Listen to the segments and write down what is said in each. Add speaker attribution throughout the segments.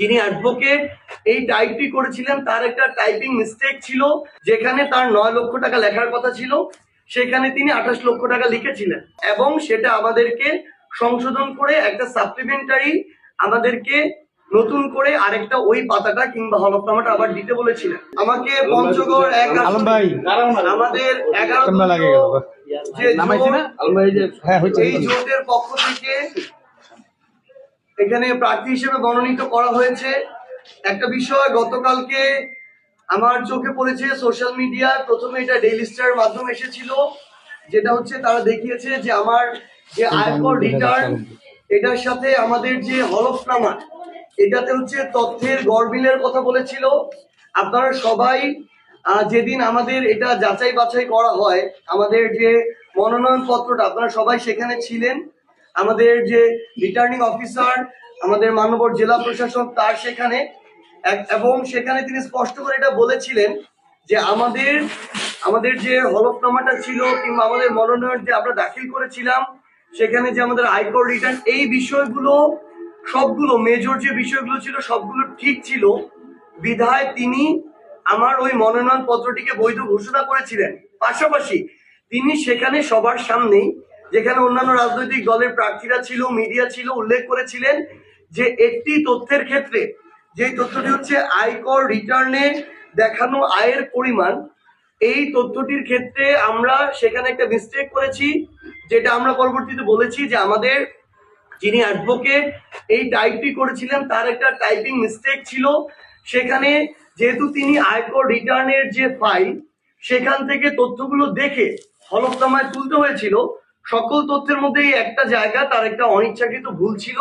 Speaker 1: যিনি অ্যাডভোকেট এই টাইপটি করেছিলেন তার একটা টাইপিং মিস্টেক ছিল, যেখানে তার 9 লক্ষ টাকা লেখার কথা ছিল সেখানে তিনি 28 লক্ষ টাকা লিখেছিলেন, এবং সেটা আমাদেরকে সংশোধন করে একটা সাপ্লিমেন্টারি আমাদেরকে নতুন করে আরেকটা ওই পাতাটা কিংবা হলফনামাটা আবার দিতে বলেছিলেন। আমাকে পঞ্চগড় আমাদের 11 এই জোটের পক্ষ থেকে এখানে প্রার্থী হিসেবে মনোনীত করা হয়েছে। একটা বিষয় গতকালকে আমার চোখে পড়েছে সোশ্যাল মিডিয়া, প্রথমে এটা ডেইলি স্টারের মাধ্যমে এসেছিল, যেটা হচ্ছে তারা দেখিয়েছে যে আমার যে আয়কর রিটার্ন এটার সাথে আমাদের যে হলফনামা এটাতে হচ্ছে তথ্যের গরমিলের কথা বলেছিল। আপনারা সবাই যেদিন আমাদের এটা যাচাই বাছাই করা হয়, আমাদের যে মনোনয়ন পত্রটা আপনারা সবাই সেখানে ছিলেন। আমাদের যে রিটার্নিং অফিসার আমাদের মাননীয় জেলা প্রশাসক তার সেখানে, এবং সেখানে তিনি স্পষ্ট করে এটা বলেছিলেন যে আমাদের যে হলফনামাটা ছিল কিংবা আমাদের মনোনয়ন যে আমরা দাখিল করেছিলাম সেখানে যে আমাদের আয়কর রিটার্ন এই বিষয়গুলো সবগুলো মেজর যে বিষয়গুলো ছিল সবগুলো ঠিক ছিল, বিধায় তিনি আমার ওই মনোনয়ন পত্রটিকে বৈধ ঘোষণা করেছিলেন। পাশাপাশি তিনি সেখানে সবার সামনেই, যেখানে অন্যান্য রাজনৈতিক দলের প্রার্থীরা ছিল, মিডিয়া ছিল, উল্লেখ করেছিলেন যে একটি তথ্যের ক্ষেত্রে, যেই তথ্যটি হচ্ছে আয়কর রিটার্নে দেখানো আয়ের পরিমাণ, এই তথ্যটির ক্ষেত্রে আমরা সেখানে একটা মিস্টেক করেছি, যেটা আমরা পরবর্তীতে বলেছি যে আমাদের যিনি অ্যাডভোকেট এই টাইপটি করেছিলেন তার একটা টাইপিং মিস্টেক ছিল। সেখানে যেহেতু তিনি আয়কর রিটার্নের যে ফাইল সেখান থেকে তথ্যগুলো দেখে হলফনামায় তুলতে হয়েছিল, সকল তথ্যের মধ্যে একটা জায়গা তার একটা অনিচ্ছাকৃত ভুল ছিল,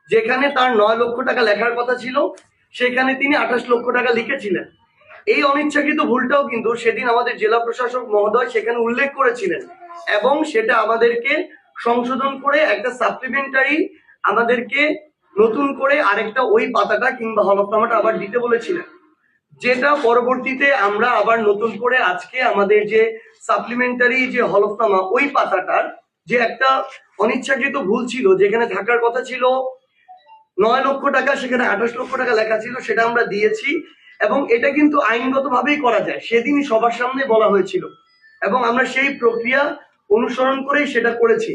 Speaker 1: যেখানে তার 9 লক্ষ টাকা লেখার কথা ছিল সেখানে তিনি 28 লক্ষ টাকা লিখেছিলেন। এই অনিচ্ছাকৃত ভুলটাও কিন্তু সেদিন আমাদের জেলা প্রশাসক মহোদয় সেখানে উল্লেখ করেছিলেন, এবং সেটা আমাদেরকে সংশোধন করে একটা সাপ্লিমেন্টারি আমাদেরকে নতুন করে আরেকটা ওই পাতাটা কিংবা হলফনামাটা আবার দিতে বলেছিলেন, যেটা পরবর্তীতে আমরা আবার নতুন করে আজকে আমাদের যে সাপ্লিমেন্টারি যে হলফনামা ওই পাতাটার যে একটা অনিচ্ছাকৃত ভুল ছিল, যেখানে থাকার কথা ছিল 9 লক্ষ টাকা সেখানে 28 লক্ষ টাকা লেখা ছিল, সেটা আমরা দিয়েছি। এবং এটা কিন্তু আইনগত ভাবেই করা যায়, সেদিনই সবার সামনে বলা হয়েছিল এবং আমরা সেই প্রক্রিয়া অনুসরণ করেই সেটা করেছি।